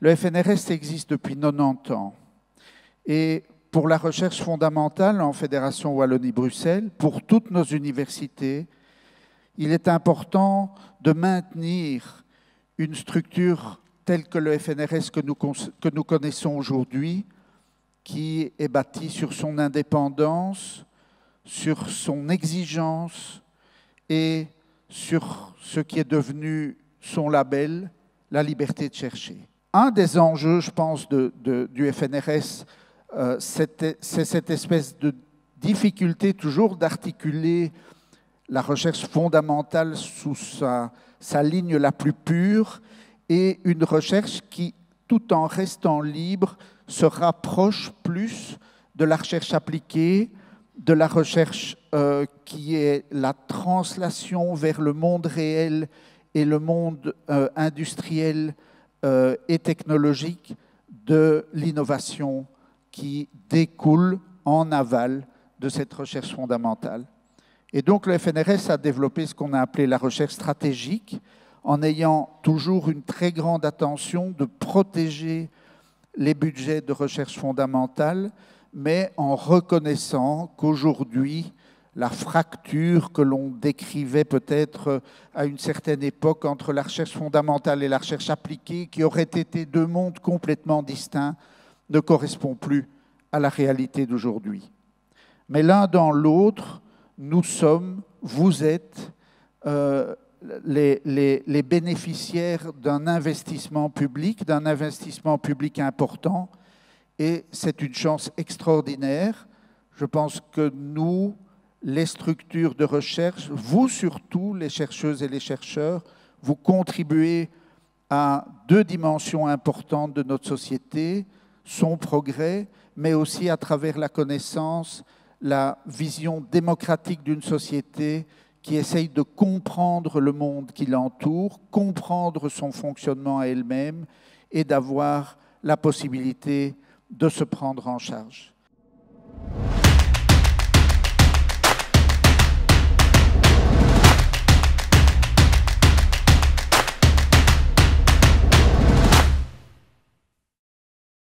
Le FNRS existe depuis 90 ans. Et pour la recherche fondamentale en Fédération Wallonie-Bruxelles, pour toutes nos universités, il est important de maintenir une structure telle que le FNRS que nous connaissons aujourd'hui, qui est bâtie sur son indépendance, sur son exigence et sur ce qui est devenu son label, la liberté de chercher. Un des enjeux, je pense, du FNRS, c'est cette espèce de difficulté toujours d'articuler la recherche fondamentale sous sa ligne la plus pure et une recherche qui, tout en restant libre, se rapproche plus de la recherche appliquée, de la recherche qui est la translation vers le monde réel et le monde industriel et technologique de l'innovation qui découle en aval de cette recherche fondamentale. Et donc le FNRS a développé ce qu'on a appelé la recherche stratégique, en ayant toujours une très grande attention de protéger les budgets de recherche fondamentale, mais en reconnaissant qu'aujourd'hui, la fracture que l'on décrivait peut-être à une certaine époque entre la recherche fondamentale et la recherche appliquée, qui auraient été deux mondes complètement distincts, ne correspond plus à la réalité d'aujourd'hui. Mais l'un dans l'autre, nous sommes, vous êtes les bénéficiaires d'un investissement public important, et c'est une chance extraordinaire. Je pense que nous, les structures de recherche, vous surtout, les chercheuses et les chercheurs, vous contribuez à deux dimensions importantes de notre société, son progrès, mais aussi à travers la connaissance, la vision démocratique d'une société qui essaye de comprendre le monde qui l'entoure, comprendre son fonctionnement à elle-même et d'avoir la possibilité de se prendre en charge.